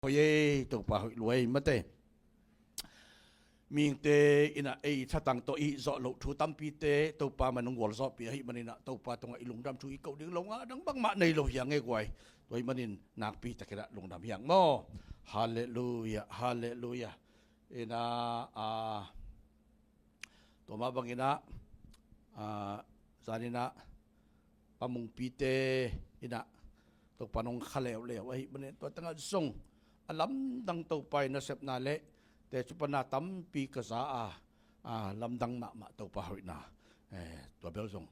Oye, tu pa luai mate. Ming te ina chatang to I zo lo thu tam pi te tu pa manung wol zo pi hi manina tu pa tonga ilung dam thu I ko ding longa dang bang ma nei lo yang nge kwai. Toi manin nak pi takira lung dam yang mo. Hallelujah, hallelujah. Ina to ma bang ina sanina pamung pi te ina tu panong khaleu leu ai manin to tanga song alam dang to pai na sep na le te chupana tam pi ka sa lam dang ma to pa hoi na to bel song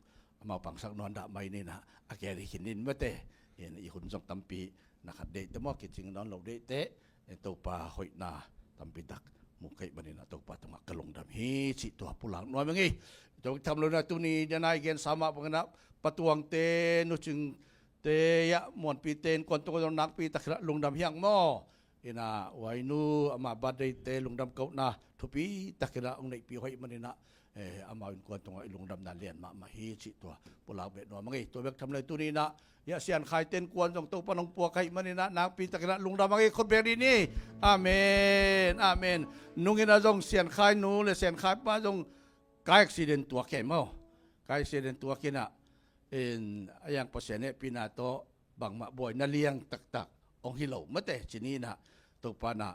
ma pang sak non da mai ni na akeri hinin mate en I hun song tam pi na khat de te mo ki ching non lo de te to pa hoi na tam pi dak mu kai bani na to pa tong kalong dam hi chi to pulang noi mangi to tham lo na tu ni janai gen sama pangna patuang te nu chung te ya mon pi ten kon to nak pi takra lung dam hiang mo ina wainu ama badai te lung dam kau na thupi takra ong nei pi hoi manina ama in kon to lung dam na lian ma hi chi to pula be no mangi to bek tham le tu ni na ya sian khai ten kon jong to panong puak kai manina nak pi takra lung dam mangi khot be ni amen amen nungina jong sian khai nu le sian khai pa jong kai accident tua ke mo kai accident tua kina ayang pasene pinato bang ma boy na liang tak ong hilaw mate chini na to pa na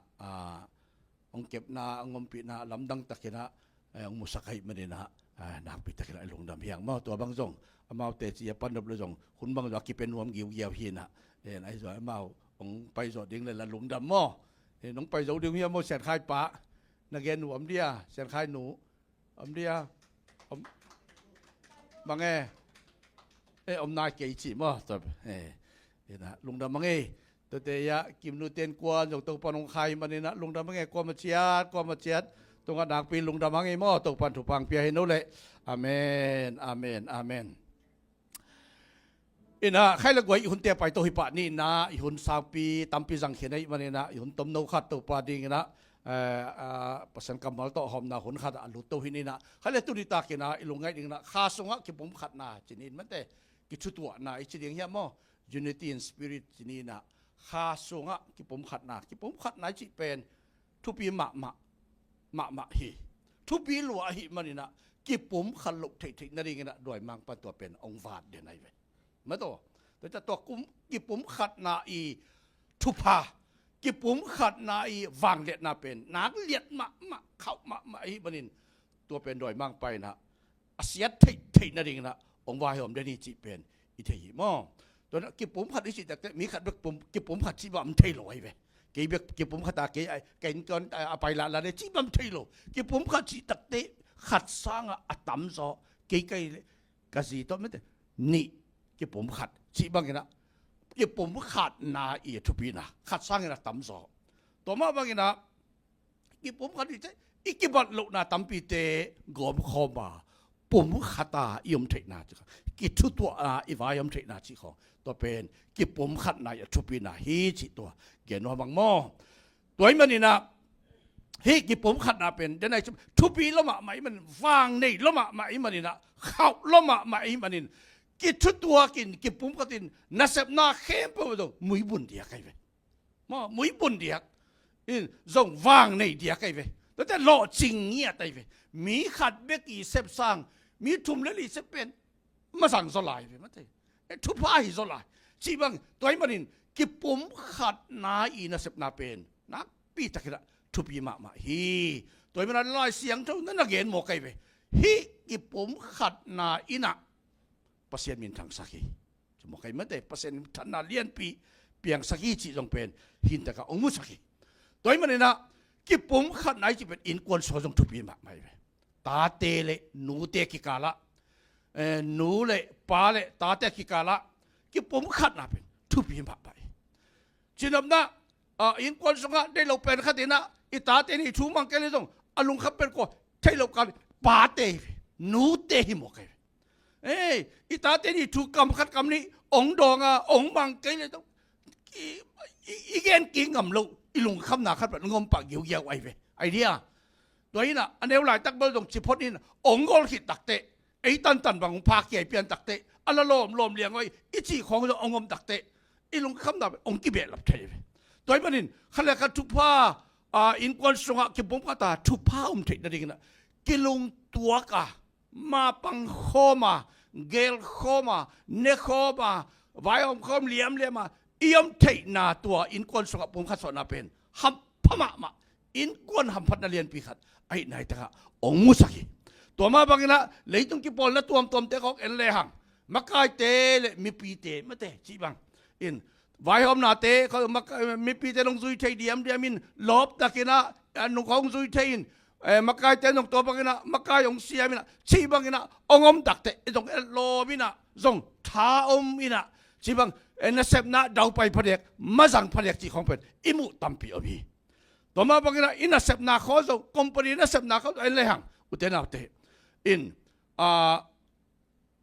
ong kep na ong pi na lamdang takina ong musakay manina nakpita kina ilong dam hiang mo to bang jong amaw te chi pan dob lo jong hun bang lo ki penuam giu giaw hina ai zo amaw ong pai zo ding le la lung dam mo nong pai zo ding hiam mo sen khai pa na gen nu am dia sen khai nu am dia mange om na ke chi mo to ina lung dam mangi to te ya kim nu ten kwa jong to panong khai manina lung dam mangi kwa ma chiat to nga dak pi lung dam mangi mo to pan thu pang pia hino le amen amen amen ina khai la goi hun te pai to hi pa ni na I hun sa pi tam pi jang khenai manina I hun tom no khat to pa ding na pasan kamal to hom na hun khat alu to hinina khale tu ri ta kina ilungai ding na kha songa ki pum khat na chinin mate ki chutua na I chiding ya mo unity in spirit chinina kha songa ki pum khat na chi pen thu pi ma hi thu pi lua hi manina ki pum khan luk thei na ring na doi mang pa to pen ong wat de nai ve ma to ta to kum ki pum khat na I thu pa ki pum khat na I wang let na pen nak liet ma khau ma hi manin to pen doi mang pai na asiat thei na ring na ong wa hom de ni chi pen I thei mo to na ki pum khat I chi ta mi khat bek pum ki pum khat chi bam thei loi ve ke bek ki pum khat ta ke ken kon apai la de chi bam thei lo ki pum khat chi tak te khat sang atam zo ke kai ka si to me ni ki pum khat chi bang na ki pum khat na I thu pi na khat sang na tam zo to ma bang na ki pum khat I ki bat lo na tam pi te gom khoma pum khata yom thei na ki thu to I va yom thei na chi kho to pen ki pum khat na thu pi na hi chi to ge no bang mo toy manina hi ki pum khat na pen de nai thu pi lo ma mai man wang nei lo ma mai manina khau lo ma mai manin ki thu tua kin ki pum khatin na sep na khem po do mui bun dia kai ve mo mui bun dia in zong wang nei dia kai veแต่หล่อจริงเงี้ยไต้เวมีขัดเบกีเซบสร้างมีทุ่มเลลีเซบเป็นมาสั่งสลายเวมาเตทุพายสลายชีบังตัวมันนินกิปุ่มขัดนาอีนะเซบนาเป็นนักปีตะกิระทุปีมาฮีตัวมันลอยเสียงเท่านั้นนักเห็นหมอกไก่เวฮีกิปุ่มขัดนาอีนะเปอร์เซ็นต์มินทางสักฮีจะหมอกไก่มาเตเปอร์เซ็นต์ทันนาเลียนปีเปียงสักฮีจีจงเป็นหินตะกะองมุสักฮีตัวมันนินะki pum khat nai chi bet in kon so jong thu pi ma mai ve ta te le nu te ki kala nu le pa le ta te ki kala ki pum khat na pen thu pi ma pai chinam na in kon so nga de lo pen khatina I ta te ni thu mang ke le jong alung khap pen ko thai lo ka pa te nu te hi mo ke I ta te ni thu kam khat kam ni ong dong ong mang ke le jong I gen ki ngam lo I lung kham na khat ngom pa giu giaw ai ve ai dia toi na aneu lai tak bol dong chi phot in ong gol khit tak te ei tan bang pa ke pian tak te ala lom liang oi I chi khong ongom tak te I lung kham na ong ki be lap thei ve toy manin khala ka thupa in kon songa ki bom kata thupa thei na ding na kilung tuaka ma pang khoma gel khoma ne khoma vai khom liam lema iom thei na tua in kon songa pum khat so na pen ham phama ma in kon ham phat na lian pi khat ai nai ta ong musaki to ma bangina leitung ki pol na tuam tom te kok en le hang makai te le mi pi te mate chi bang in vai hom na te ko mi pi te long zui thei diam diamin lop takina anu khong zui thein makai te nong to bangina makai ong sia mina chi bangina ongom dak te dong lo mina zong tha ina chi bang na sep na dau pai phadek mazang phadek chi khong pen imu tampi obi to ma bangina ina sep na kho zo company na sep na kho en le hang uten autte in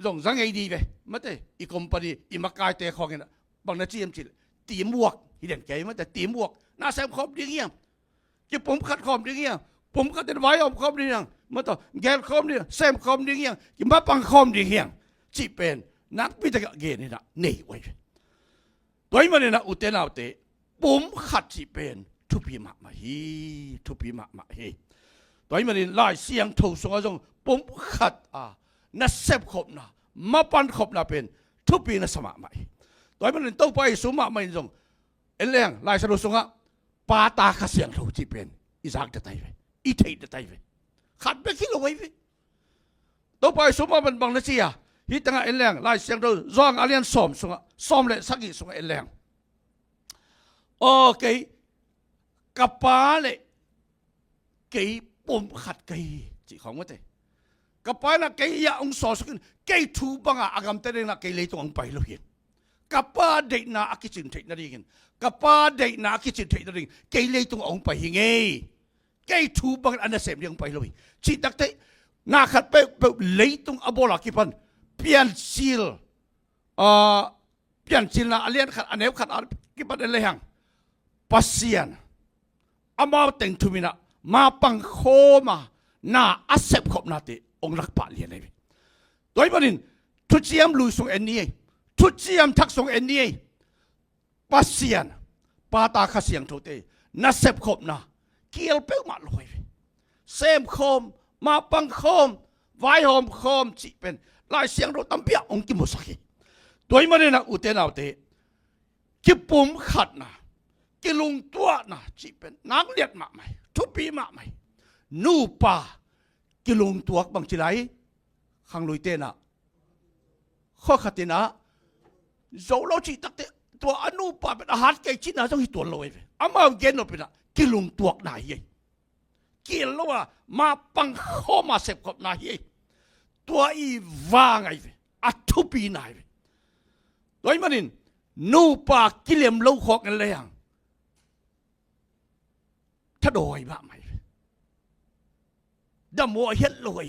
zong zang ai di ve mate I company I makai te khong ina bang na chim chi teamwork hi den kai mate teamwork na sem khom ding yang ki pom khat khom ding yang pom khat den vai om khom ding yang ma to gel khom ding sem khom ding yang ki ma pang khom ding yang chi pen nak pi ta ge ni na nei wai toy ma ne na uten autte pom khat chi penทุปีมะมาฮีทุปีมะมาฮีตัวนี้มันหลายเสียงถูกส่งจงปุ่มขัดนัดเซฟขบนะมาปันขบนะเป็นทุปีนัสมาใหม่ตัวนี้มันต้องไปสุมาใหม่จงเอ็นแรงหลายสรุปส่งปาตาขเสียงถูกที่เป็นอิสากจะตายไปอีเทยจะตายไปขัดไปคิดเอาไว้ไปต้องไปสุมามันบางนาทีฮิตงะเอ็นแรงหลายเสียงถูกร้องอาเลียนซ้อมเลยสักกี่ส่งเอ็นแรงโอเคกับป้าเลยกี่ปุ่มขัดกี่จีของว่าแต่กับป้าน่ะกี่ยาองศาสุกินกี่ทูบังอากรรมเตเรงน่ะกี่เลยต้องไปเลยเห็นกับป้าเด็กน่ะอากิจินเทนนั่นเองกับป้าเด็กน่ะอากิจินเทนนั่นเองกี่เลยต้องไปยังไงกี่ทูบังอันนั้นเสพยังไปเลยจีตักเตน่าขัดไปเลยต้องอโบลากิพันเปลี่ยนซิลเปลี่ยนซิลน่ะเลียนขัดอันนี้ขัดกิพันอะไรห่างปัสเซียนอามาเต็งทุมินะมาปังโคมาน่าอาเซบขบนาติองรักปะเลียนเลยโดยประเด็นทุกเจียมลุยส่งเอ็นนี่ทุกเจียมทักส่งเอ็นนี่ปัสเซียนปาตาขเสียงทุเตน่าเซบขบนะเกี่ยวเป้ามาลอยเซมโคมมาปังโคมไว้หอมโคมจีเป็นลายเสียงเราตั้มเปียองกิมุสักโดยประเด็นนะอุเทนเอาเตกิปุ่มขัดนะกิลุงตัวนะจีเป็นนักเลียดมาไหมทุปีมาไหมนูป่ากิลุงตัวบางทีไรขังลุยเตนะข้อขัดเตนะโจเราจีตักเตตัวอนุป่าเป็นอาหารไก่จีน่าต้องให้ตัวลอยไปอามาเกณฑ์เราเป็นอะกิลุงตัวไหนยัยกินแล้วว่ามาปังข้อมาเสพกับไหนยัยตัวอีว่าไงไปอัทุปีไหนไปโดยมันนี่นูป่ากิเลมเล่าขอกกันเลยอย่างถ้าโดยบ้าไหมดำมัวเฮ็ดลอย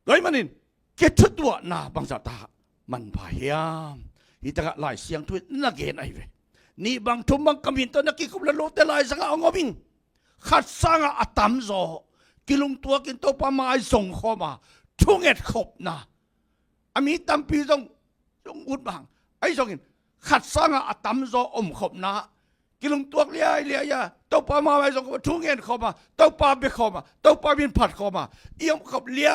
โดยมันนี่เกิดชุดตัวหน้าบางสตามันพยายามที่ตั้งหลายเสียงทุยนักเกณฑ์ไอ้เว้นี่บางทุ่มบางกมินตัวนักกิคุบละโลแต่หลายสังเอางบิงขัดสังอาตามโซกิลุงตัวกินตัวประมาณส่งเข้ามาทุ่งเอ็ดขบนะอามีตามปีต้องอุดบางไอ้ส่งกินขัดสังอาตามโซอมขบนะกิลุงตัวเลี้ยตัวปลามาไม่ส่งทุ่งเงินเข้ามาตัวปลาไปเข้ามาตัวปลาบินผัดเข้ามาเอี่ยมขับเลี้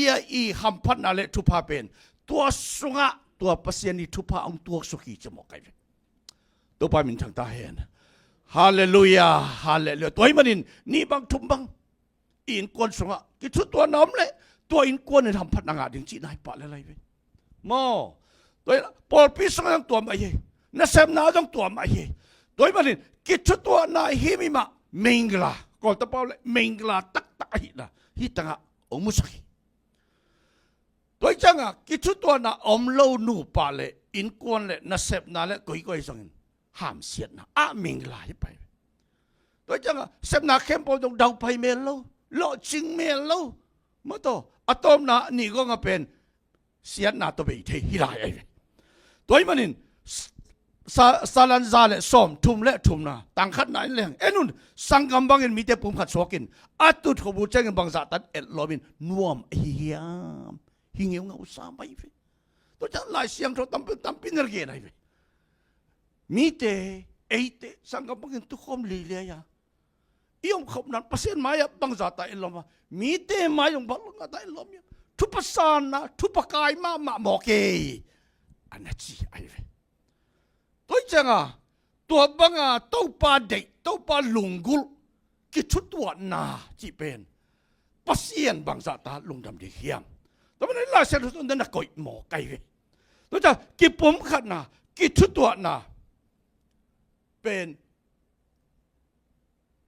ยอีหำพัดนั่นแหละทุพาเป็นตัวสุงะตัวเปอร์เซ็นต์นี่ทุพาองตัวสุขีจะหมกไอ้ตัวปลาบินทางตาเห็นฮาเลลูยาฮาเลลูยาตัวมันนี่บางทุ่มบางอินกวนสุงะกิชุดตัวน้ำเลยตัวอินกวนในทำพัดนางาดึงจีนายปะอะไรไปโม่ตัวปอลพิษต้องตัวมาเย่นักเสพนาต้องตัวมาเย่โดยมันนี่กิจตัวนายฮิมิมาเมงกลาก่อนตะเปาเลยเมงกลาตักตะหินะฮิตังะอมุสักโดยจังอ่ะกิจตัวน่ะอมโลนูปาเลยอินกวนเลยนักเสพนาเลยกุยกุยส่งห้ามเสียนะอะเมงกลาไปโดยจังอ่ะเสพนาเข้มปนตรงดาวไพเมลโลโลจิงเมลโลมาโตอะตอมน่ะนี่ก็ngaเป็นเสียนาตัวไปเทหิลายไอ้โดยมันนี่ซาลันซาเลส้มทุ่มและทุ่มนะต่างขัดไหนเรื่องนุ่นสังกำบังเงินมีแต่ปุ่มขัดสวกินอัตุขบูเจงบังซาตัดลอบินนวมเฮียมหิงเงาสามไปตัวจะลายเสียงเขาตั้มปินอะไรไง มีเตเอเตสังกับังตุคอมลีเลียอียงขบนั้นประเสริฐมายับบังจาตาอิลลอมมีเตมายังบังตาอิลลอมทุปสานนะทุปกายมาหมอเกอันนั้นจีไอเวตัวจังตัวบังตัวปาเด็กตัวปาลุงกุลกิชุดตัวนาจีเป็นประเสริฐบังจาตาลุงดำดีเขียมแต่มันลาเสรุตุนนั้นก็หมอไกเวตัวจังกิปุ่มขัดนากิชุดตัวนาเป็น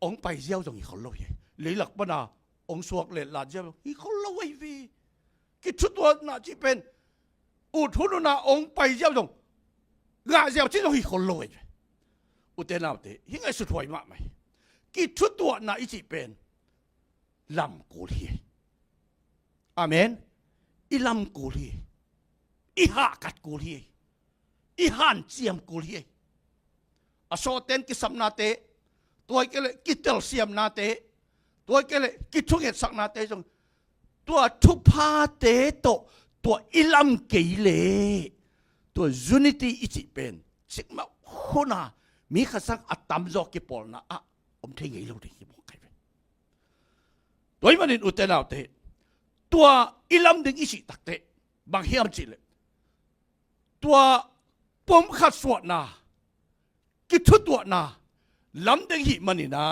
องไปเจ้าตรงนี้เขาเล่าอย่างหรือหลักปนาองสวกเล่หลานเจ้าที่เขาเล่าไว้วีกิจตัวน่าจะเป็นอุทุนนาองไปเจ้าตรงงาเจ้าที่ตรงนี้เขาเล่าไว้อุเทนาเตยังไงสุดหวยมากไหมกิจตัวน่าจะเป็นลำกุลีอาเมนอีลำกุลีอีหากัดกุลีอีหันเจียมกุลีอโศเตนกิสัมนาเตตัวเกลกิเตลเซียมนาเตตัวเกลกิทุกเหตุสักนาเตจงตัวทุพาเตโตตัวอิลัมเกเลตัวยูนิตี้อิจิเป็นสิกมาหุนามีขสักอัตตามจอกิปอลนะอมเทงไงเราได้ยินบอกใครเป็นตัวมันอุตเตนาเตตัวอิลัมดึงอิจิตักเตบางเฮียมจิเลตัวปมขัดสวดนากิทุตัวนาลำเด็กหิมันนี่นะ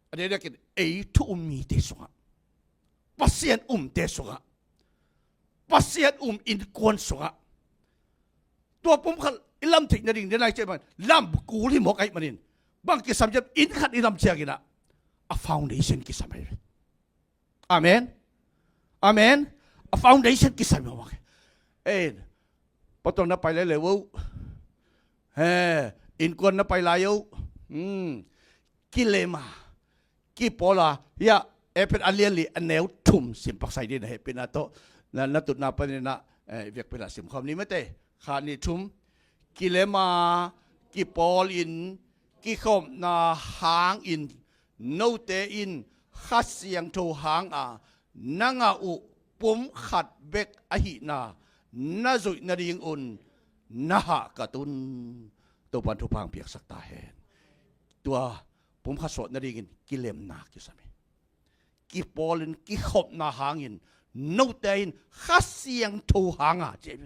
อันนี้เรียกเอทุมีเตสุงะปัสเซียนเตสุงะปัสเซียนอินกวนสุงะตัวผมขัดลำถึงนั่นเองเดี๋ยวไหนใช่ไหมลำกูที่หมอกไอ้มันนี่บางกิสามจะอินขัดอินลำเชียกินะa foundation กิสามเลยอาเมนอาเมน a foundation กิสามเลยพอตอนนั้นไปเลยว่าอินกวนนับไปลายอยู่กิเลมากิปอลายะเป็นอันเลียนลีอันแนวทุ่มสิมปักใส่ดินให้เป็นอัตโตนัตุนาปนินะเวียกเป็นสิมคำนี้ไม่เตะขานี่ทุ่มกิเลมากิปอลอินกิขมนาหางอินโนเตอินขัดเสียงโทหางนังอุปุ่มขัดเบกอหินานาจุยนาดิงอุนนาหะกะตุนตัวปันทุพังเปียกสักตาเห็นตัวผมขัดสวดนาดิงินกิเลมนากิสามีกิปอลินกิขบนาหางินโนเตอินขัดเสียงโทหางเจ็บ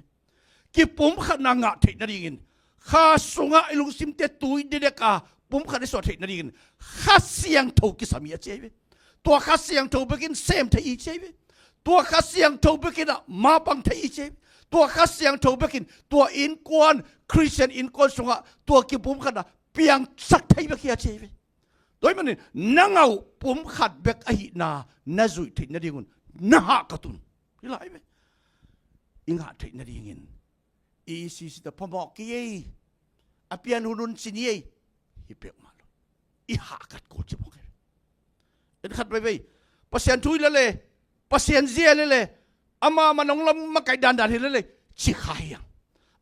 กิผมขัดนางะเทนาดิงินข้าสุงะไอลุงซิมเตตุยเด็กผมขัดในสวดเทนาดิงินขัดเสียงโทกิสามีเจ็บตัวขัดเสียงโทไปกินเซมเทอีเจ็บตัวขัดเสียงโทไปกินมาบังเทอีเจ็บตัวขัดเสียงโทไปกินตัวอินกวนคริสเตียนอินกวนสุงะตัวกิผมขัดเปียงสักไทยเบกยาเจ็บโดยมันนี่นังเอาผมขัดเบกไอนานาจุยเทนาดิงุนนาหากตุนนี่ไรไหมอิงหาเทนาดิงินอีสิสตพมอกกี้อภิญญานุนสินีฮิเปกมาลอีหากัดโกจิบอกเลยเอ็นขัดไปปัสเซียนทุยเลยปัสเซียนเจียเลยอามามันองลำมาไก่ดันดันเลยชิขายยัง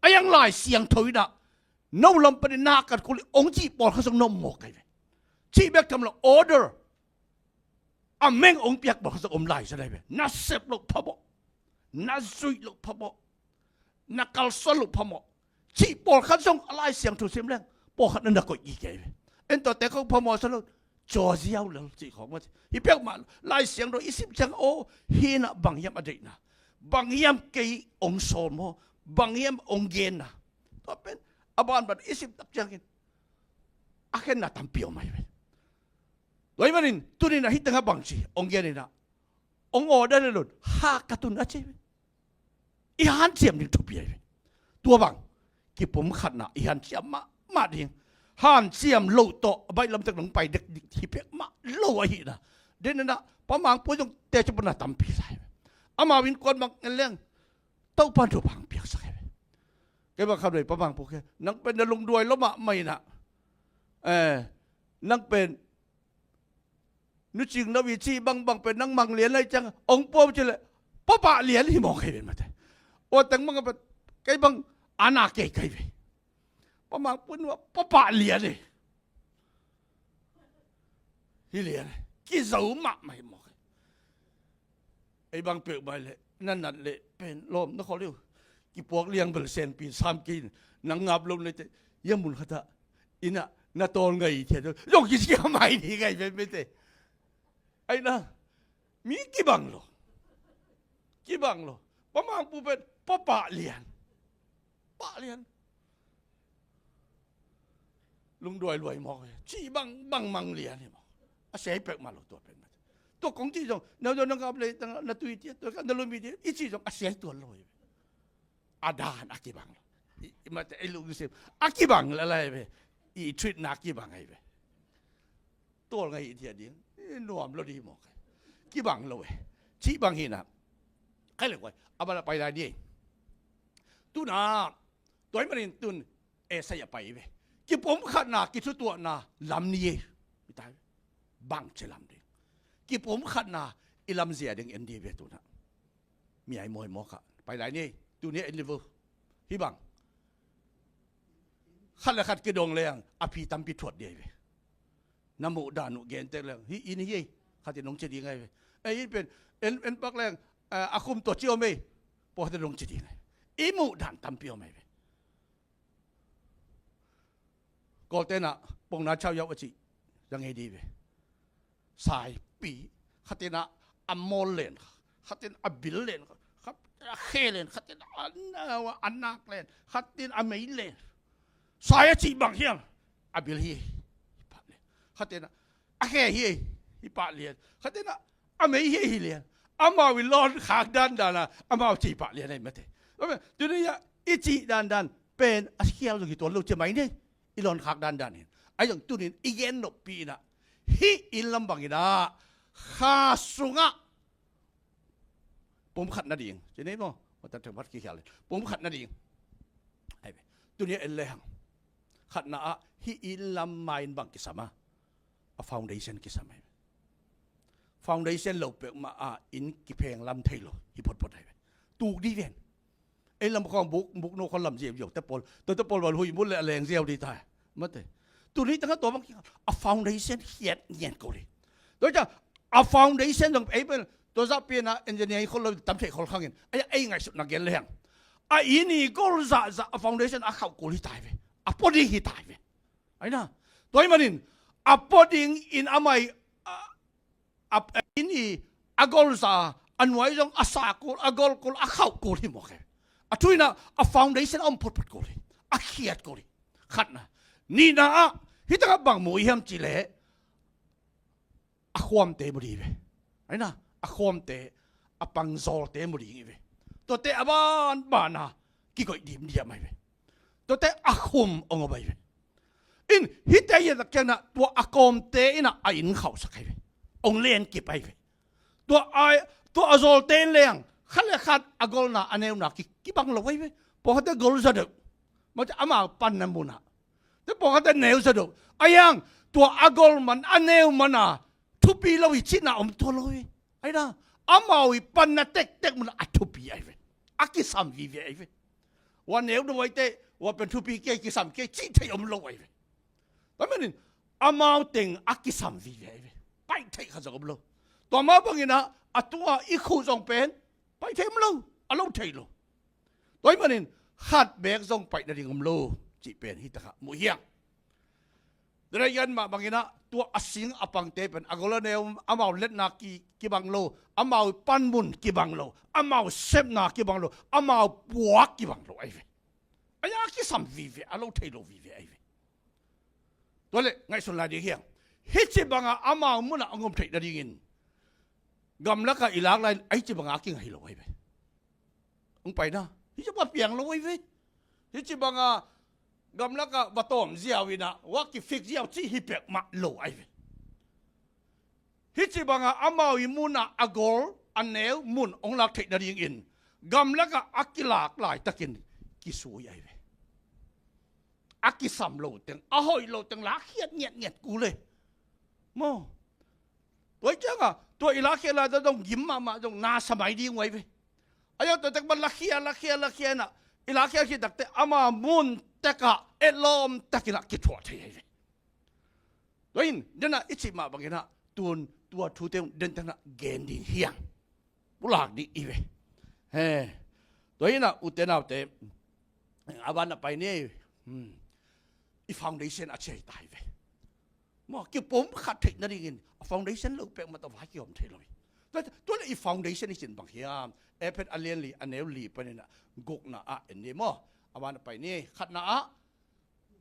ไอ้ยังลายเสียงทุยนะน้องลำเป็นนากัดกุลองจีปอดเขาส่งนมหมอกไก่ชีเบกทำละออเดอร์แม่งองเปียกบอกเขาส่งลายซะได้ไหมน่าเสพลูกพะบ่น่าซุยลูกพะบ่นักการสรุปพมชีปอดขันส่งอะไรเสียงถูกเสียงแรงปอดขันนั่นก็อีกไงเอ็นต่อแต่เขาพมสรุปจอเจียวเลยจีของมันฮีเปียกมาไล่เสียงโดยอิสิบจังโอฮีน่ะบางยามอดีตนะบางยามเกยองโซมบางยามองเกนนะต่อเป็นอบานบัดอิสิบตับจังกินอาเคนน่ะทำเปียวไหมโดยมันนี่ตุนี่นะฮิตตั้งบางชีองเกนนี่นะองอได้เลยหลุดหากระตุนอาชีพอีหันเจียมนี่ทุบใหญ่ตัวบางกี่ผมขัดนะอีหันเจียมมาดิหันเจียมโลโตใบลำตะลงไปเด็กที่เปียกมาโลหินะเด่นนะพอมังพูดตรงแต่จะเป็นตำปีใส่อามาวินกวนบางเรื่องเต้าปันถูกพังเปียกใส่แกบอกคำเลยพอมังพูดแค่นังเป็นนลงด้วยแล้วมาไม่นะนังเป็นนึกจริงนะวิชีบางเป็นนังมังเหรียญอะไรจังองป้อมจะเลยป้าปะเหรียญที่มองใครเป็นมาแต่โอ้แต่งมันก็เป็นไก่บางอาณาเกย์ไก่ไปประมาณพูดว่าป้าปะเหรียญเลยที่เหรียญกี่สูงมากไม่มองไอ้บางเปลือกใบเลยนั่นเลยเป็นลมนักเขาเรียกกี่พวกเลี้ยงเป็นเซนปี3 กิน นังงับลงเลยยะมุนขะตะอินะนาตอนไงเถอะยกกิสิใหม่นี่ไงไม่เตไอ้นะมีกี่บังโลประมาณปูเป็นปะเลียนลุงด้วยรวยมอกชี้บังมังเลียนนี่บ่อาศัยเป็กมาโลตัวเป็นตัวของที่จงเนาะนังกับเลยนาตุยที่ตัวกันลุมีที่อีที่จงอาศัยตัวลอยอาดานอากิบังมาแต่ไอ้ลูกสิอากิบังอะไรไปอีทริตนากิบังไงไปตัวไงอีเทียดินวมเราดีหมอกกิบังเลยชี้บังหินะใครเลยว่าเอาไปไปได้ดิตุนาตัวมันตุนเอเสียไปไปกิผมขัดนากิสุตัวนาลำนี้ไม่ตายบังเจลำดิกิผมขัดนาอิลำเสียดึงเอ็นดีเวตุนะมีไอ้มวยหมอกไปได้นี่ตัวนี้เอ็นดีเวอร์ฮิบังขัดละขัดกระดงเลยอภิตัมปิถวดเดียวน้ำมูดานุเกนเตเลยฮิอินเย่ขัดจะน้องจะดีไงไอ้เป็นเอ็นปักแรงอาคุมตัวเจียวไม่พอจะน้องจะดีไงอีมูดานตัมปิโอไม่ก็เต้นปงนาชาวยาวจิยังไงดีเว้สายปีขัดเต้นอัมโมเลนขัดเต้นอับบิลเลนขัดเคเลนขัดเต้นอันนักเลนขัดเต้นอเมย์เลนสายจีบางเฮียงอับบิลฮีปะเลนขัดเต้นอาเคฮีฮิปะเลนขัดเต้นอเมย์ฮีเลนอามาวิลอนขากดันนะอามาจีปะเลนได้ไหมเต้ตัวนี้อีจีดันเป็นอาเคียวตัวลูกจะไหมเนี่ยอีลอนขากดันเห็นไอ้อย่างตัวนี้อีเกนนปีนะฮิอิลำบังนะข้าสุงะผมขัดนาดีงจะนี่มั้งว่าแต่ถึงวัดกี่เขียนเลยผมขัดนาดีงไอ้ตัวนี้เอลเลหังขัดนะฮิอิลำไม่บังกิสามาฟาวเดชั่นกิสามาฟาวเดชั่นเราเปิดมาอินกิเพงลำไทยโลฮิพอดไอ้ตูดีเวนไอ้ลำคองบุกโนคนลำเจียวแต่ปอลแต่ปอลวันหุยมุลเลยแรงเจียวดีตายมาเตตัวนี้ตั้งตัวบางทีฟาวเดชั่นเขียนเงียนกูเลยโดยจะฟาวเดชั่นต้องไอ้เป็นตัวจะเป็นเอนจิเนียร์คนเราตั้งใจคนข้างเงินไอ้ไงสุดนักเรียนเลยฮะอินี่ก็จะฟาวเดชั่นเข้ากูเลยตายไปพอดีที่ตายไปไอ้น่ะตัวมันนี่พอดีอินอะไรอินี่ก็จะอันไว้ตรงสากูก็เข้ากูที่หมดเลยช่วยนะฟาวเดชั่นพอดกูเลยเขียนกูเลยขัดนะนี่นะที่ตั้งบางมวยเฮียมจีเล่ความเตะบุรีเว้ยไอ้น่ะความเตะปังโซลเตะบุรีเว้ยตัวเตะบ้านนะกี่ก็ดีไม่ไหมเว้ยตัวเตะคุมองค์ไปเว้ยอินฮิตเตะตะเกียงนะตัวความเตะน่ะอินเข้าสักเว้ยองเลี้ยนกี่ไปเว้ยตัวโซลเตะเลี้ยงขัดเลยขัดกอลน่ะอันนี้น่ะกี่บังเราไว้เว้ยพอเขาได้กอลซะเด็กมันจะมาปั้นน้ำบุญน่ะแต่พอเขาได้เนวซะเด็กไอ้ยังตัวกอลมันอันเนวมันน่ะทุบีเราอีกชิ้นน่ะตัวเราไอ้น่ะมาวิปันน่ะเต็กมันทุบีไอ้เว้ยกิสามวิเว้ยไอ้เว้ยวันเนวดูไว้เตะว่าเป็นทุบีเกกิสามเกจีเทียมเราไอ้เว้ยแต่มันนี่มาเต็งกิสามวิเว้ยไอ้เว้ยไปเทข้าจะกับเราตัวมาบางทีนะตัวอีกคู่สองเป็นไปเทมเราเราเทเราตัวมันนี่ขัดแบกส่งไปในดิ่งเราจีเป็นฮิตะมุเฮียงเรื่องยันมาบางทีนะตัวสิงปังเตเป็นกอลเนี่ยมาเล่นนักกี่บังโลมาปั้นมุนกี่บังโลมาเซฟนักกี่บังโลมาบวกกี่บังโลไอ้เว้ยไอ้ยังกี่สามวิเว้ยเราเทโลวิเว้ยไอ้เว้ยตัวเล็กไงสุดละดีเฮียงฮิจิบังมามุนงมเทได้ยินกำลังกับอีหลักอะไรไอ้จิบังกิ่งให้โลไอ้เว้ยองไปนะฮิจิบังเปียงโลไอ้เว้ยฮิจิบังกำลังกับบัตรมเจียววินะว่ากิฟิกเจียวที่ฮิเปกมาโลไอเวฮิจิบังมาวิมุนกอลอันเนวมุนองลักเทนดิ่งอินกำลังกับกิลากลายตะกินกิสวยไอเวกิสัมโลตึงหอยโลตึงลักเขียดเงียดกูเลยโม่ตัวเจ้าตัวอีลักเขียดเราจะต้องยิ้มมาต้องนาสมัยดีไว้เวไอ้ยังตัวแต่บันลักเขียดน่ะอีลักเขียดตักแต่มามุนแต่ก็ลมตะกินักกิจวัตรเองด้วยนั่นน่ะอิจิมาบางอย่างน่ะตัวทูเตมเดินทางน่ะเกณฑ์ดีเฮียงบุหลักดีอีเวด้วยน่ะอุตเตนาเต อาวันไปนี่อีฟาวเดชั่นอาเชยตายไปมอกี่ผมขัดถึงนั่นเองฟาวเดชั่นลูกเป็กมาตัวว่ากี่อมเทเลยตัวอีฟาวเดชั่นนี่สินบางอย่างเป็นอเลียนลีอันเนลลีไปนี่นะกุกนะเอ็นนี่มออาวันไปนี่ขัดนะ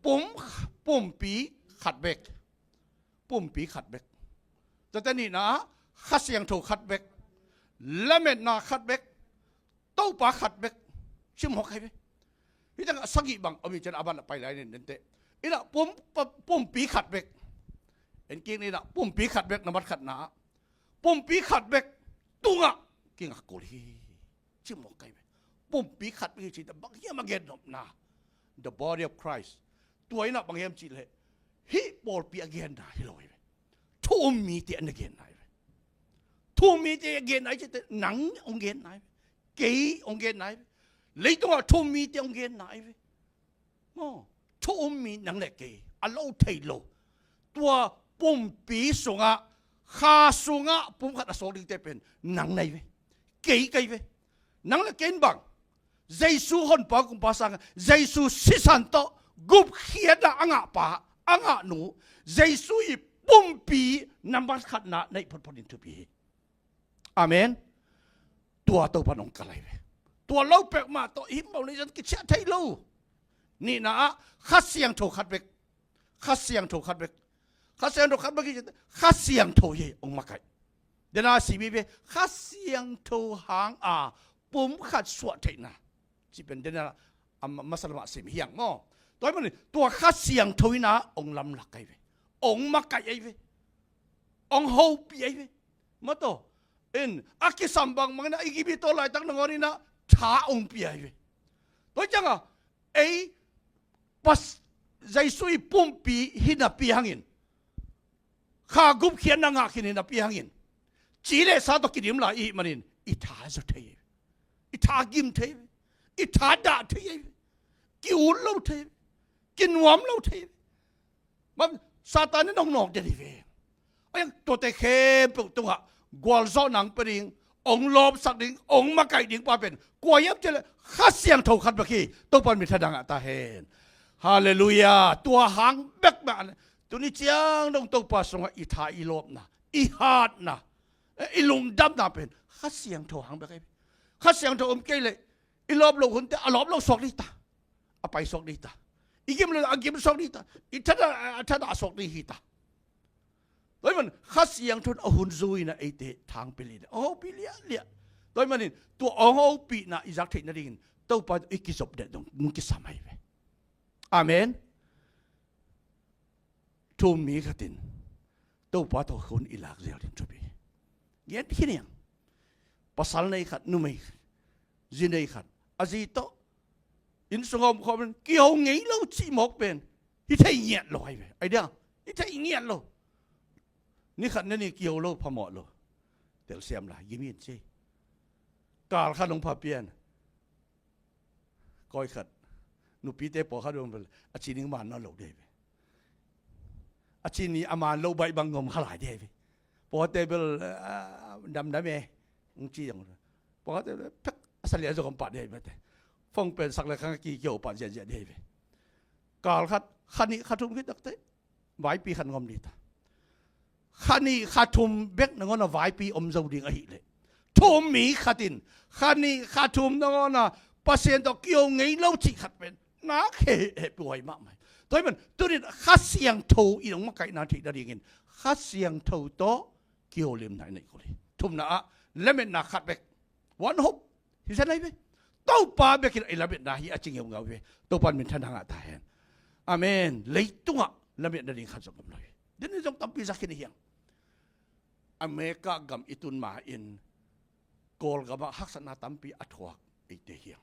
ปุ่มปีขัดเบกปุ่มปีขัดเบกแต่นี่นะขัดเสียงถูกขัดเบกและเม็ดนาขัดเบกเต้าปลาขัดเบกชิมหอกใครไปนี่ตั้งสักกี่บังเอามีจันอาบันไปไหนเนี่ยเตะอีน่ะปุ่มปีขัดเบกเห็นกิ้งนี่น่ะปุ่มปีขัดเบกน้ำมันขัดหนาปุ่มปีขัดเบกตุงอ่ะกิ้งอ่ะกูลีชิมหอกใครไปปุ่มปีขัดเบกจีแต่บางอย่างมาเกิดหนบนา the body of Christ ตัวนี้น่ะบางอย่างจีเลยฮิบอลปีเกนได้ลอยไปทุ่มมีเตียนเกนได้ทุ่มมีเตียนเกนได้จะหนังองเกนได้เกย์องเกนได้เลยต้องว่าทุ่มมีเตียนเกนได้ไปโอ้ทุ่มมีหนังเล็กเกย์อัลโลเทโลตัวปุ่มปีสุงะข้าสุงะปุ่มขัดสองดิ้งเตเป็นหนังไหนไปเกย์ไปหนังเล็กเกนบังเยซูคนปากุมภาษาเยซูสิสันโตกุบเขียนอ่างป่าอ่างหนูเยซูอีปุ่มปีนำบัตรขัดนาในพระพดินทุปีอาเมนตัวตัวพนองกะไรตัวเล่าเปกมาตัวหิมเอาในจันกิจไทยเล่านี่นะข้าเสียงโถขัดเบกข้าเสียงโถขัดเบกข้าเสียงโถขัดเบกข้าเสียงโถเยองมาไกเดี๋ยวนะสิบีเบข้าเสียงโถหางปุ่มขัดสวดเทนะที่เป็นเดี๋ยวนะมัสลิมสิมเฮียงมั้งตัวมันตัวข้าเสียงโถนะองลำหลักไกเวองมาไกไอเวองโฮปีไอเวมาโตอินอากิสัมบังมันนะอีกิบิโตไลตั้งนงอนี่นะช้าองปีไอเวตัวจังอ่ะไอปัสใจสุยปุ่มปีหินาปีหังอินข้ากุบเขียนนางหินนาปีหังอินจีเลสาตกิดิมลาอีมันอินอิทาจุเทยอิทากิมเทยอิทาดาเทยกิวเล่าเทยกินหวามเล่าเทยมันซาตานนี่น้องนอกจะดีเวไอ้ตัวแต่เข้มปุกตัวกวลโซนังเป็นดิงองลบสักดิงองมาไก่ดิงป้าเป็นกวยับจะเลยข้าเสียงถูกขัดเมื่อกี้ตัวปันมีทดังตาเห็นฮาเลลูยาตัวหางเบกมาตัวนี้เจียงต้องตัวปัสสาวะอิทาอิลบนะอิฮาดนะอิลุงดับนะเป็นข้าเสียงถูกหางเบกข้าเสียงถูกอมเกเลยอิลบโลหุ่นแต่อลบโลสอกดิตาอไปสอกดิตาอีกิมเลยอากิมสอกดิตาอีทัดสอกดิฮิตาโดยมันข้าเสียงทุนอาหุนซุยนะไอเตทางไปเลยโอ้ปีเลี้ยโดยมันนี่ตัวองเอาปีนะอิจักเทนดิ่งตัวไปอีกิจบเด็ดตรงมุกิสามัยไปอาเมนทุ่มมีขัดินตัวไปตัวคนอิลักเรียลินจุบีเย็นที่เนี่ยภาษาในขัดนุ่มไม่จีนในขัดอาจีโตอินสงบเขาเป็นเกี่ยวงี้เราจีหมกเป็นที่ไทยเงียบลอยไปไอเดียที่ไทยเงียบเรานี่ขันนี่เกี่ยวโลกพม่าโลเดี๋ยวเสียมละยิ้มยิ้มสิกาลขันลงพาเปียนก้อยขัดนุปีเตปอขัดลงไปอาชีนิงมันน่าโลเดไปอาชีนี้อามันโลใบบางงมขลายเดไปปอเตเบลดำเมงจีอย่างปอเตเบลพักสัญญาจะกำปัดเดไปแต่ฟงเป็นสักเลยข้างกี่เกี่ยวปัดเย็นๆเดไปกาลขันนี้ขัดทุ่มคิดตักเตไว้ปีขันงมดีตาขันนี้ขัดทุ่มเบกนงอนไว้ปีอมเจ้าดิ่งอหิเลยทุ่มมีขัดินขันนี้ขัดทุ่มนงอนเปอร์เซ็นต์ต่อเกี่ยวไงเล่าจีขัดเป็นนักเหตุป่วยมากไหมตัวมันตัวนี้ขัดเสียงถูอีน้องมาไก่นาทีได้ยินขัดเสียงถูโตเกี่ยวเลี่ยมไหนในคนนี้ทุ่มนะแล้วมันนักขัดเบกวันหกที่ฉันไหนไปเต้าปลาเบกินไอ้ละเบ็ดนาฮีอาจริงยังเงาเว้ยตัวปันเป็นท่านทางอาตาเห็นอาเมนเลยตัวละเบ็ดนาดีขัดสมกันเลยเดี๋ยวนี้ต้องตั้งปีสักกี่เฮียงอเมริกากำอิตุนมาอินโกลกับฮักษณะตั้งปีอัฐวกอีเดียง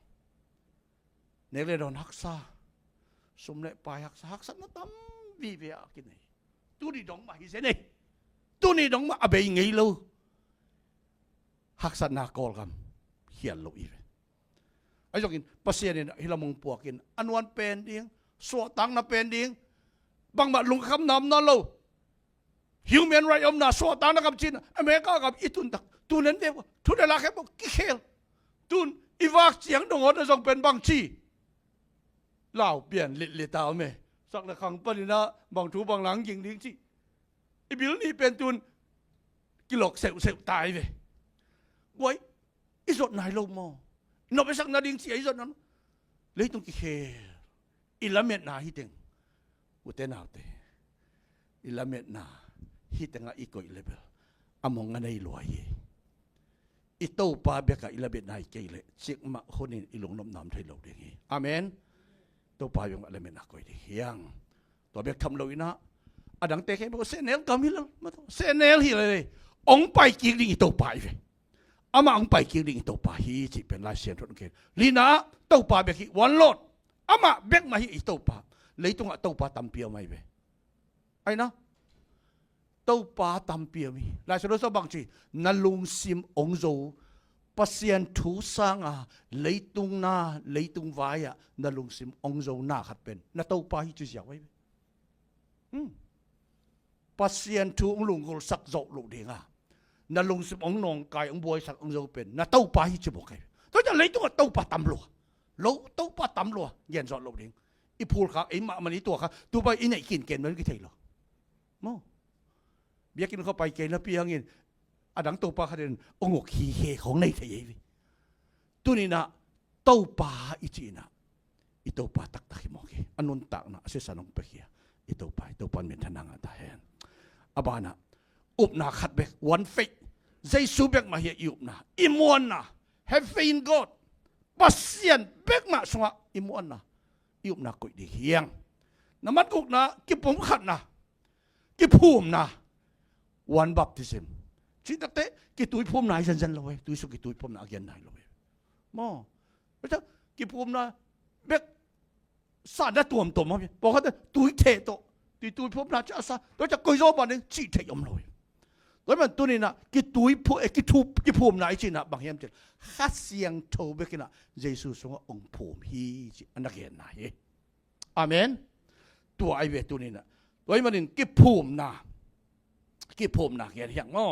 เนเรดอนฮักษาสมเด็จไปฮักษณะตั้งวิเวียกินนี่ตัวนี้ดองมาฮิเซนี่ตัวนี้ดองมาอเบยงี้ลูฮักษณะโกลกับเขียนลูอีเวไอ้จกินภาษาเนี่ยฮิลามงปัวกินอันวันเป็นดิ้งสวตังน่ะเป็นดิ้งบางบัดลุงคำนำนั่นลูhuman right อมนาสวตังนะครับจีนอเมริกากับอิตุนตักตุนนั้นเดียวทุนเดลักแค่บอกกิเคลตุนอีวากเสียงดงอดจะส่งเป็นบางชี ลาวเปลี่ยนลิตาวแม่สักละครั้งปะนี่นะบางทูบางหลังยิงดิ้งสิอีบิลนี่เป็นตุนกิโลกเซลตายเว้ยไว้อีสดนายลงมอนไปสักนาดิ้งสิอีสดนั้นเลยต้องกิเคอิลาเมตนาฮิเต็งอุเตนาเตอิลาเมตนาฮิเต็งอีกอีเลเบลอมองกันในลอยอีโตปาเบกอิลาเมตนาเกเลจิกมาคนนี้อีหลงน้ำน้ำไทยเราเด้งอาเมนโตปายังอิลาเมตนาก็ดียังตัวเบกทำเราอีนะอดังเตะให้บอกเซเนลกามิลมาเซเนลฮิเลยองไปกิริอีโตปาอีเวอามาองไปกิริอีโตปาฮีจิเป็นลายเสียงทุกคนลีน่าโตปาเบกวันโลดอามาเบกมาฮีอีโตปาเลยตรงโตปาตัมเปียวไม่เวไอ้นะโตปาตัมเปียวมีลายสุดสบางทีนั่นลุงซิมองโจปัสยันทูสังเลยตรงน่าเลยตรงวายนั่นลุงซิมองโจน่าขัดเป็นนั่นโตปาฮีจุดยาวไว้ปัสยันทูองลุงก็สักโจลุงเด้งนั่นลุงซิมองนองกายองบวยสักองโจเป็นนั่นโตปาฮีจุดบอกไงตัวจะเลยตรงโตปาตัมลัวโลโตปาตัมลัวเย็นจอดลุงเด้งอีพูดครับไอ้มามันนี่ตัวครับตัวไปอีไหนกินเกณฑ์มันกี่เท่าหรอมั้งเบียกินเข้าไปเกณฑ์แล้วพี่ยังเงินอดังตัวปลาเขาเดินองค์ขี้เขของในไทยตัวนี้นะตัวปลาอีจีนะอีตัวปลาตักตักมองกี้อันนู้นตักนะเสียสนองไปเขียอีตัวปลาเหม็นทนังอันตาเห็นอบานะอุบนาขัดเบกวันเฟกใจสูเบกมาเหียอุบนาอิมวนนะ have faith in God ปัสเซียนเบกมาสวะอิมวนนะยุบนักกุยดีเฮียงน้ำมันกุกนะกิบผมขัดนะกิบภูมินะวันบัพติซึมสิ่งตั้งแต่กิบตุยภูมิไหนสันๆเลยตุยสุกิตุยภูมินะเกียนไหนเลยมอแล้วจะกิบภูมินะเบกสารได้ตัวมมั้งบอกเขาตุยเทโตตุยภูมินะจะสารแล้วจะกุยโซบันนึงจีเทยมเลยแล้วมันตัวนี้นะกิตุยภูกิภูมิไหนจีนะบางอย่างจะขัดเสียงโทเบกินะเยซูทรงองค์ภูมิฮีจีอันนักเรียนไหนอาเมนตัวไอเวตัวนี้นะตัวมันกิภูมินะเกียรติอย่างง้อ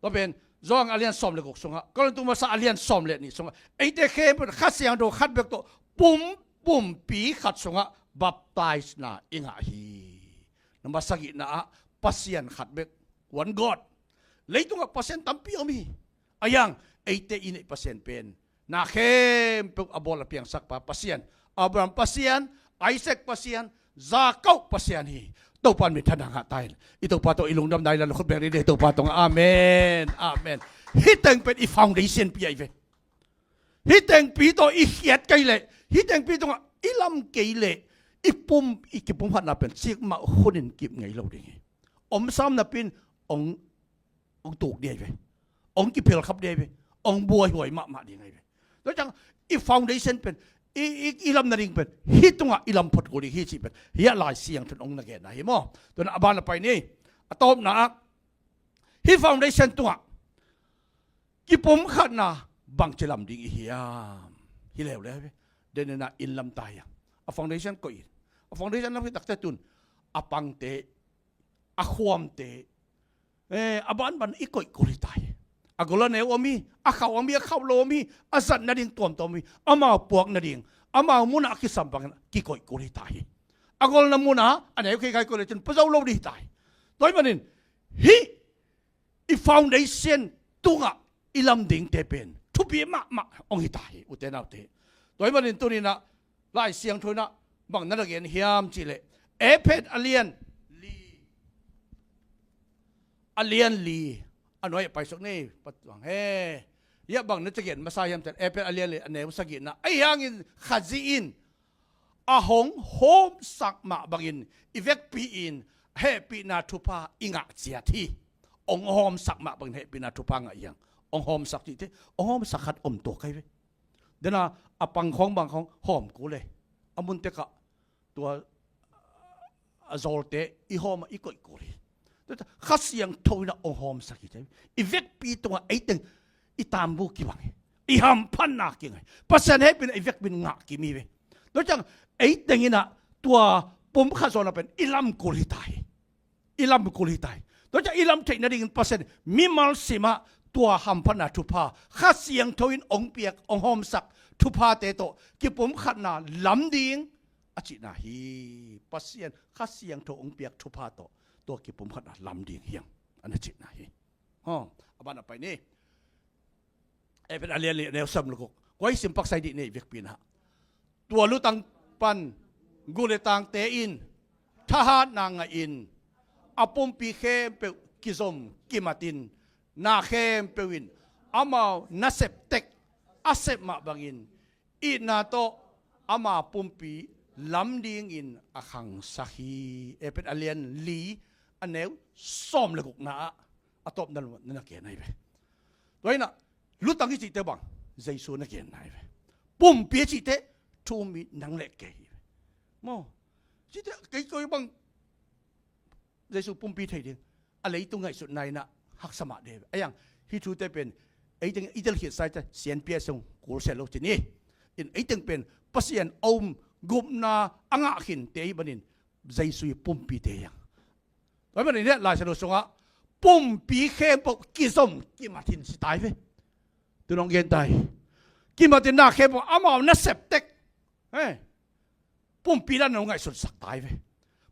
ตัวเป็นจองอาเลียนสอมเลยกุศลก็เลยตัวมาสอาเลียนสอมเลยนี่สงไอเด็กเข้มขัดเสียงโดขัดเบกตัวปุ่มปีขัดสงบัพไตส์นะอิงหาฮีนมาสักินะปัสยันขัดเบกวันกอดเลยตัวปัสยันตั้มปีอมีอายังไอเตอินปัสยันเป็นนาเข้มเป็นอบอลเพียงสักปัสยันอับรามปัสยันไอเซกปัสยันซาเก้าปัสยันฮีตัวปันมีทนังหาตายอีตัวปาตัวอีลุงดำได้แล้วคนแบบนี้เด็กตัวปาตรงอาเมนอาเมนฮิตเต็งเป็นอีฟาวเดชั่นปีไอเวฮิตเต็งปีตัวอีเขียดไกลเลยฮิตเต็งปีตัวอีลำไกลเลยอีปุ่มอีกิปุ่มพันนับเป็นเสียงมาคนนกิบไงเราได้ไงอมซ้ำนับเป็นองตูกเดียวไปองกิเพลครับเดียวไปองบัวหวยมาดีไงไปแล้วจังอีฟาวเดชั่นเป็นอีลำนั่นเองเป็นฮิตตรงอีลำพดกุลีฮิตสิเป็นเฮียลายเสียงถึงองนักเรียนนะเห็นมั้ยตัวนั้นบ้านเราไปนี่ตบนะฮิตฟาวเดชั่นตัวกี่ปุ่มขัดนะบางจะลำดิ่งเฮียฮิเลวเลยเดินน่ะอินลำตายอ่ะฟาวเดชั่นก็อินฟาวเดชั่นนั่นคือตักเตตุนอปังเตอความเตบ้านอีกก็กุลีตายอากลเนวมีอาเขามีอาเขาโลมีอาสันนาดิ่งตัวมีอามาปวกนาดิ่งอามามุนาคิสัมปังกิโกยกุลีตายอากลนามุนาอันไหนใครกุลีจนพระเจ้าโลดีตายตัวมันนี่ฮีอีฟาวเดชั่นตัวอีลำดิ่งเตเป็นทุบยี่มาองค์ตายอุตเตนาเตตัวมันนี่ตัวนี้นะไล่เสียงทุนนะบางนักเรียนเฮียมจิเลเอเพดอเลียนลีอันน้อยไปสักนี่ปัดหวังเฮ้ยบางนักเรียนมาใส่ยามแต่เอเปอเลียนเลยอันไหนมาสักกินนะไอ้ยังอินขัดซีอินอาหงโฮมสักมาบางอินอีเวกปีอินเฮปีนาทุพาอิงะเจียทีองโฮมสักมาบางเฮปีนาทุพางะยังองโฮมสักที่องโฮมสักขัดตัวใครเว้เดี๋ยวนะอปังของบางของหอมกูเลยอามุนเตกะตัวโซลเตอีหอมอีกกูเลยข้าเสียงโทยนะองหอมสักทีอีเวกปีตัวไอ้ตึงอีตามบุกี่วังอีหำพันนักยังไงปัสนาเป็นอีเวกเป็นงักกี่มีเว้แล้วจังไอ้ตึงนี่นะตัวปุ่มข้าสอนเป็นอีลำกุลิตายแล้วจังอีลำเทคนิคปัสนามีมัลสิมาตัวหำพันนักทุพาข้าเสียงโทยองเปียกองหอมสักทุพาเตโตกี่ปุ่มขัดนาลำดิ่ง อจินาฮีปัสเซียนคัสเสียงโทองเปียกทุพาโตตัวกิปุ่มขัดลำดิ่งเฮียงอันนั้นจินาฮีอาบานไปนี่เป็นอะไรเนี่ยแนวซ้ำลูกไว้สิมปักไซดิเนี่ยเวกปีนะตัวลุตังปันกุเลตังเตอินทหารนางอินอปุ่มปีเข้มเปกิซมกิมาตินนาเข้มเปวินอามานาเซปเต็กอาเซปมาบังอินอีนาโตอามาปุ่มปีลำดิ่งอินอาขังสักฮีเป็นอะไรลีอันเนวซ้อมเลยกุกนะอาตบนั่นนั่นเกี่ยนไหนไปตัวนี้นะลุตังที่จิตเตบังใจสูนักเกี่ยนไหนไปปุ่มปีจิตเตทูมีนังเล็กเกี่ยมอจิตเตเกี่ยบังใจสูปุ่มปีไทยเดียอะไรตรงไหนสุดในน่ะหักสมาเดียไอ้ยังที่ทูเตเป็นไอ้ตึงอีเดลเขียนใส่จะเสียนเปียส่งกูเสร็จแล้วทีนี้ไอ้ตึงเป็นปัสเซียนอมกุมนาอ่างหินเตยบันินใจสูปุ่มปีเตียงแล้วมันเนี่ยลายสนุกสงะปุ่มปีเข้มปกกิสมกิมาทินสิตายไปตัวน้องเกณฑ์ตายกิมาทินน่าเข้มปกอามาเอานักเสพเต็กปุ่มปีนั้นน้องไงสุดสักตายไป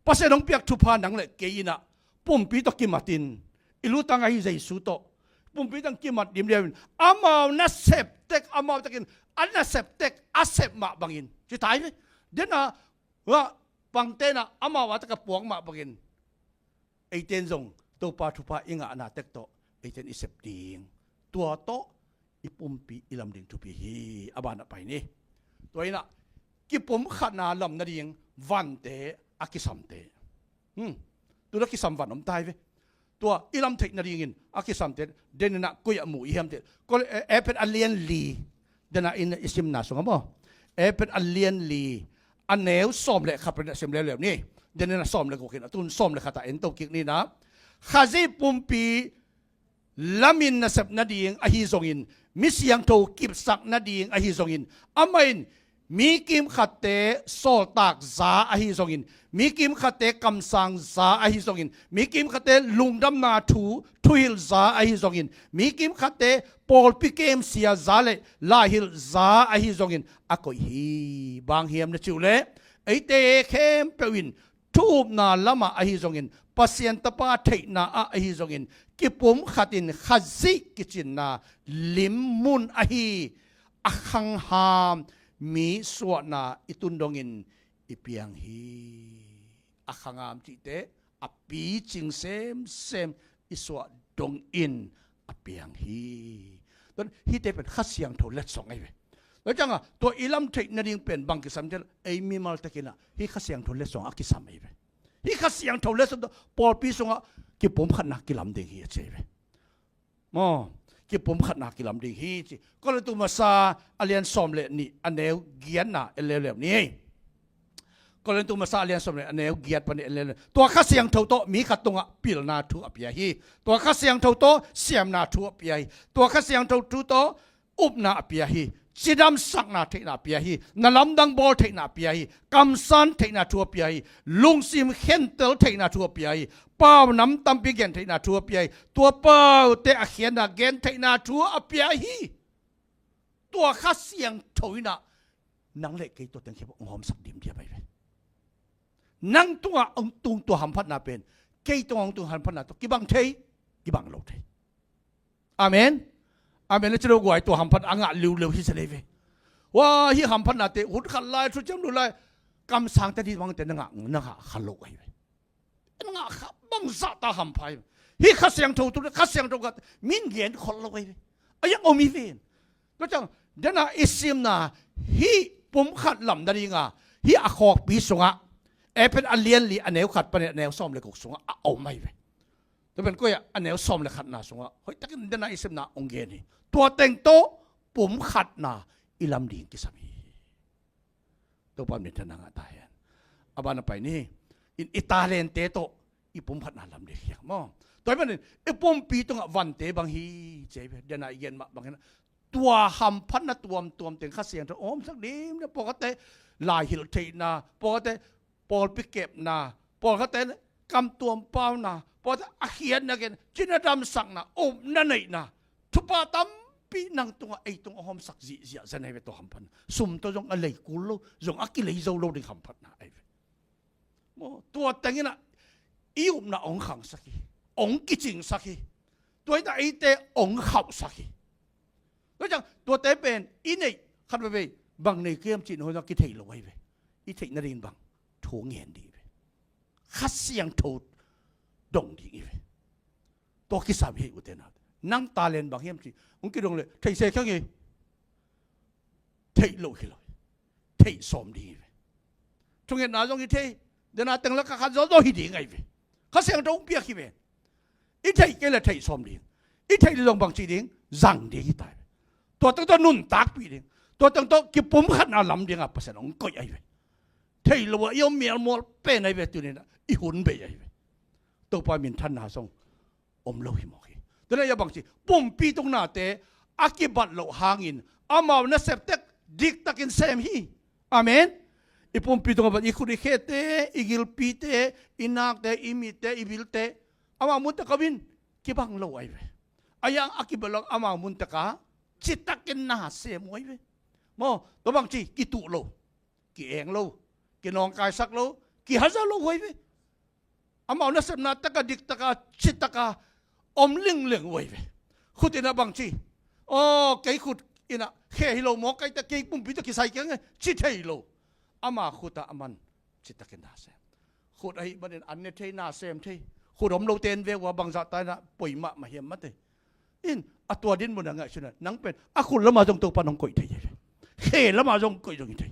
ปัสเซียนน้องเปียกทุพานังเลยเกยินะปุ่มปีตกิมาตินอิลุตังไอ้ใจสูโตปุ่มปีตั้งกิมาดิมเดียนอามาเอานักเสพเต็กอามาตะกินอันนักเสพเต็กอาเสพมาบังอินสิตายไปเดี๋ยวนะว่าบางเต้นะอามาว่าตะกปวงมาบังอินไอเจนซงตัวปาทุพาอิงอานาเต็กโตไอเจนอิเสพดิงตัวโตอีปุ่มปีอีลำดิ่งทุพีฮีอาบานไปนี่ตัวนี้นะกิปุ่มขนาลำนาดิ่งวันเตอากิสัมเตตัวนักกิสัมวันอมตายไปตัวอีลำเทคนาดิ่งอากิสัมเตเดนนักกุยหมู่อีมเตก็เป็นอัลเลียนลีเดนอินอิสิมนาสงฆ์บ่เป็นอัลเลียนลีอันแนวซ้อมเลยครับเป็นสิมเลยนี่เดนนักซ้อมเลยกูเห็นตุนซ้อมเลยขัดเอ็นตัวกิกนี่นะข้าซีปุ่มปีลามินนัสบนาดิ่งอหิซงอินมิเสียงโทกิบสักนาดิ่งอหิซงอินอามาอินมีกิมขัดเตโซตักซาอหิซงอินมีกิมขัดเตกำสังซาอหิซงอินมีกิมขัดเตลุงดำนาทูฮิลซาอหิซงอินมีกิมขัดเตปอลปิเกมเสียซาเลลาฮิลซาอหิซงอินอะก็ฮีบางเฮียมนะจิวเลไอเตเข้มเปวินทูบนาละมาอหิซงอินปัสยันตปาเทนาอหิซงอินกิปุมขัดินขัดซิกิจินนาลิมมุนอหิอัขังหามมีสวนาอิตุนดงอินอิเปียงฮีอัขังหามจิเตอปีจิงเซมอิสวดงอินอเปียงฮีตอนฮีเตเป็นขัดเสียงโทเล็ดสองไอ้เว้แล้วจังอ่ะตัวอิลัมเทคนาดิ่งเป็นบางกิสัมเจไอมีมาลตะกินะฮีขัดเสียงโทเล็ดสองอักิสัมไอ้เว้ฮีขัดเสียงโทเล็ดสองปอลปีสองอ่ะกิผมขัดนักกิลัมดิ่งฮีเฉยเว้กิผมขัดนักกิลัมดิ่งฮีจีก็เลยตัวมาซาอเลียนซอมเลนี่อันเดียวเกียนน่ะเอเลวนี่ก็เลยตัวมาซาอเลียนซอมเลอันเดียวเกียนปนเอเลวตัวขัดเสียงโทโตมีขัดตรงอ่ะปิลนาทูอเปียฮีตัวขัดเสียงโทโตเสียมนาทูอเปียฮีตัวขัดเสียงโทโตอุบนาอเปียฮีจิดำสักนาเทนาเปียฮีนลำดังบอลเทนาเปียฮีกำสันเทนาทัวเปียฮีลุงซิมเข็นเตลเทนาทัวเปียฮีป้าวน้ำตั้มปีเกนเทนาทัวเปียฮีตัวเป้าเตะเขียนนาเกนเทนาทัวเปียฮีตัวข้าเสียงถอยนะนังเล็กไอตัวเต็งเขียบงอมสักดิมเดียไปเลยนังตัวองตุงตัวหัมพัดนาเป็นไกตัวองตุงหัมพัดนาตัวกิบังเทกิบังโลเทอาเมนอาเมนจะรู้ว่าตัวหัมพัดอ่างลิวลิวที่เสด็จว่าที่หัมพัดนาเตหุ่นขันลายชุดจำดูลายกำสังแต่ที่วังแต่นังขันโลกไอ้นังขับบังซาตาหัมพายที่ข้าเสียงถูกตัวข้าเสียงถูกกันมินเย็นคนโลกไอ้ไอ้ยังโอมิเวนก็จังเดี๋ยวนะอิสิมนะที่ปุ่มขัดลำนั่นเองที่อคอกปีสงะเป็นอันเลียนลีอันแนวขัดเป็นแนวซ้อมเลยกุกสงะเอาไม่ไปแต่เป็นก็อันแนวซ้อมเลยขัดนาสงะเฮ้ยแต่กันเดี๋ยวนะอิสิมนะองเกนี่ตัวเต็งโตปุ่มขัดนาอิลำดิ่งกิสามีตัวปั๊มเนี่ยทนังตายอาบานไปนี่อิตาเลียนเตโตอีปุ่มขัดนาลำดิ่งอย่างมั่งตัวมันเนี่ยไอ้ปุ่มปีตรงวันเตบางฮีเจ็บเดี๋ยวนะเย็นมาบางทีตัวหัมพันนะตัวเต็งข้าเสียงตัวโอมสักดีเนี่ยปกติลายหิลเทนาปกติปอลปิเก็บนาปอลเขาเต้นกำตัวเปล่านาปอลอาเขียนนะเกนจินดำสังนะโอมนั่นเองนะทุบปาตั้ม ปีนังตัวไอตรงหอมสักจีเสียจะในเวตัวคำพันสุ่มตัวจงอะไรกูโลจงอักกิเลสโลในคำพันนะไอเวตัวแต่งน่ะอิวน่ะองขังสักองกิจิงสักตัวแต่ไอเตองขับสักแล้วจังตัวแต่เป็นอินไอขัดไปบางในเกมจีนหัวนักกิเทลไว้เวอิเทนรินบางถูเงียนดีเวขัดเสียงถูดงดีเวตัวกิสาบีอุเทนัดนั่งตาเลนบางเฮียมจีผมคิดลงเลยเทเสแค่ไงเทโลกิโลเทสมดีเวจงเห็นหน้าจงกิเทเดี๋ยวน่าตั้งแล้วก็ขัดโดหิดีไงเวขัดเสียงตรงเปียกขี้เวอิเทก็เลยเทสมดีอิเทลงบางจีดิ้งจังดีกี่ตายตัวตั้งตัวนุ่นตักปีดิ้งตัวตั้งตัวกิปุ่มขัดน่าลำดิ้งอ่ะภาษาองก็ไอเวเทโลว่ายอมเมียมัวเป็นไอเวตัวนี้นะอีหุ่นเบยไอเวตัวปามินท่านนาทรงอมโลหิมอกแต่เนี่ยบางทีปุ่มปีตรงหน้าเตะอากิบัตโลหางอินอามาวนเสพเตกดิกตักินเซมฮีอาเมนอีปุ่มปีตรงบัดอีคุริเคเตอีกิลปีเตอีนักเตอีมิเตอีบิลเตอามามุนตะกบินกิบังโลไอเวอายังอากิบัตโลอามามุนตะกาจิตตักินนาเซมไอเวโมตัวบางทีกิตุโลกิเองโลกินองกายสักโลกิฮัซาโลไอเวอามาวนเสพนาตะกดิกตะกาจิตตะกาอมเรื่องไว้เว้ยขุดอินะบางทีอ๋อไก่ขุดอินะแค่ฮิโลมอกไก่ตะไก่ปุ่มพิจกิใส่กันไงจิตฮิโลอามาขุดตะอามันจิตตะกินนาเซมขุดไอ้บัดนี้อันนี้เทนาเซมเทขุดอมโลเตนเวว่าบางสัตว์ตายนะป่วยมาเหี่ยมมาเตอินอัตัวดินบนยังไงชนะนังเป็นอะขุดละมาจงตัวปานองก่อยเทยเข่ละมาจงก่อยจงเทย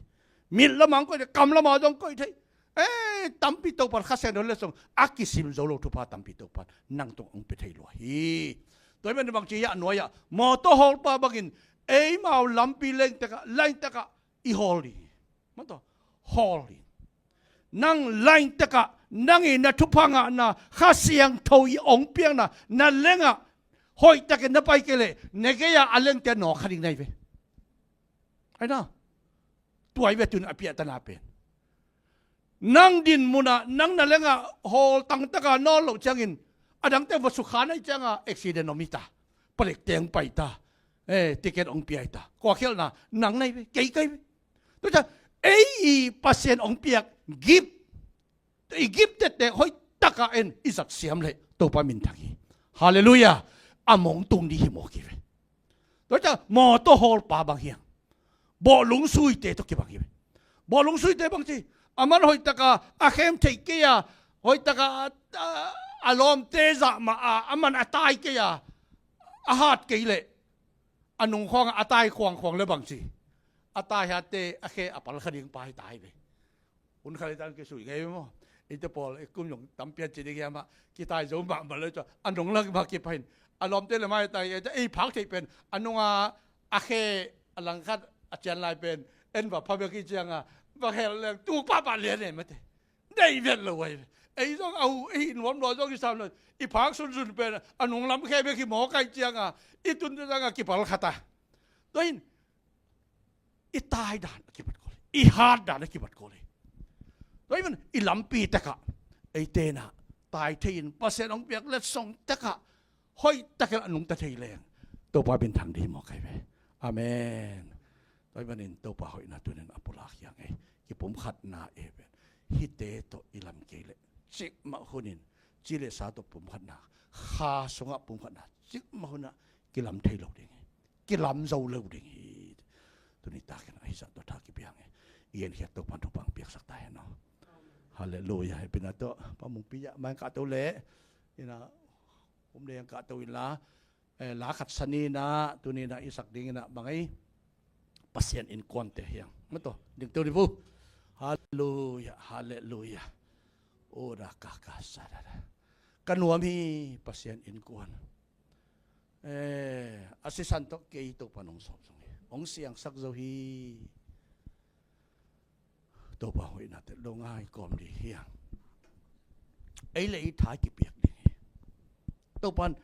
มิลละมังก่อยกำละมาจงก่อยเทยตัมปิโตปันข้าเสนอเลยส่งอากิสิมโซโลทุพาตัมปิโตปันนั่งตรงองค์ไปเทลวฮีโดยมันบางทีอะหน่วยอะมอโตฮอลปาบักินมาเอาลำปีเล่งตะกะไล่ตะกะอีฮอลลีมันต่อฮอลลีนั่งไล่ตะกะนั่งอินทุพังอะนะข้าเสียงทวีองเปียงนะนั่นเล่งอะหอยตะกันนับไปกันเลยเนกยาอันเล่งแต่หนอขัดยังไงเว้ไอ้น่ะตัวไอ้เวตุนอภิยตนาเป็นนั่งดินมุนะนั่งนั่นแหละอ่ะโหตั้งตะการนอนหลงจังอินอดังแต่ว่าสุขาในจังอ่ะเอ็กซิเดนอมิตาเปลือกเตียงไปตาติเกตองเปียตากว่าเขียวน่ะนั่งในเก๋ตัวจะปัสเซียนองเปียกกิฟกิฟแต่หอยตะการเอ็นอิสักเสียมเลยตัวปามินทังฮีฮาเลลูยาอามงตุงดีหิมอกิเวตัวจะมอโตฮอลปาบางเฮียงบ่ลุงซุยเตตัวกิบางฮีบ่ลุงซุยเตบางทีอามันหอยตะกาอาเข้มเทกียหอยตะกาอารมณ์เตจมาอามันอาตายกียอาหารกีเลอันนุ่งของอาตายควงเลยบางทีอาตายฮะเตอาเคอปัลขดิ่งไปตายไปคุณใครตั้งกี่สุยไงมั้งอินเตอร์โพลกุมยงตั้มเปียจีดีแกมากี่ตายจะมาเลยจ้ะอันนุ่งเลิกมากี่พันอารมณ์เตเลยไม่ตายจะพักที่เป็นอันนุ่งอาเคหลังคัดอาจารย์ลายเป็นแบบพระเบิกจียงบางแห่งเรื่องตู้ป้าเลี้ยนเนี่ยมันได้เวียนเลยต้องเอาหินหวานๆต้องกินซ้ำเลยพักสุนเป็นอันนุ่งลำแค่เบี้ยขี้หมอไก่จียงตุนจะกี่ปัลขัดตาตัวอิตายด่านกี่บัดโกเลยฮาร์ดด่านกี่บัดโกเลยตัวมันลำปีตะกะเตน่ะตายทีนปัสเซนองเปียกเล็ดส่งตะกะห้อยตะกะนุ่งตะเทยแรงตัวป้าเป็นทางดีหมอไก่ไปอาเมนตัวมันตัวป้าหอยน่ะตัวนั้นอปุลักยังไงที่ผมขัดนาเวนฮิเตโตอิลำเกลจิกมาหุนินจิเลสาตัวผมขัดนาข้าสงะผมขัดนาจิกมาหุนะกิลำเทโลดิ่งกิลำเจ้าโลดิ่งตัวนี้ตากันไอ้สัตว์ตัวทากิเปียงเอียนเขียดตัวปันทุบังเปียกสักตายเนาะฮาเลลูยาให้เป็นตัวพระมุงปิยะมันกะตัวเละนี่นะผมเรียนกะตัวอินละลาขัดสนีนะตัวนี้นะอิสักดิ่งนะบางไอ้pasien in konte yang betul ding tu ribu haleluya ora kakasara kanuami pasien in kon asisan to ke ito panong som ong siang sakzo hi to pa hoi na te longai kom di hiang ai le thai ki piak ding to pan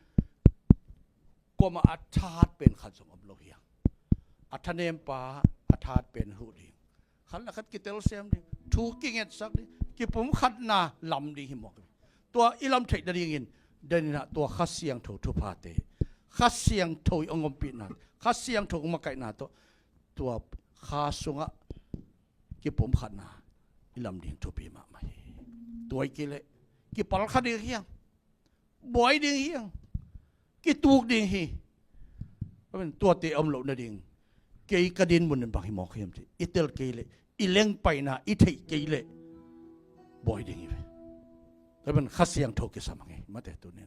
ko ma athat pen khan som ob lo hiangอัฐเนมปาอัฐาเป็นหูดิขันละขัดกิเตลเซมดิถูกกิเงตสักดิกิผมขัดนาลำดีหิมอกตัวอิลำเทดดีเงินเดินนะตัวขัดเสียงถูทุพาเตขัดเสียงถูองมปีนั้น ข้าเสียงถูกมาไกนาตัวข้าสุงะกิผมขัดนาอิลำดิ่งทุปีมาไม่ตัวกิเลกิปลขัดดิ่งเฮียงบ่อยดิ่งเฮียงกิตูกดิ่งฮีเป็นตัวเตอมหลุดดิ่งเกยกระดินบนบางหิมอกเฮียมที่อิเตลเกยเลอิเล็งไปนะอิเทเกยเลบ่อยดิ่งฮีแต่เป็นข้าเสียงถูกกิสามังไงมาแต่ตัวนี้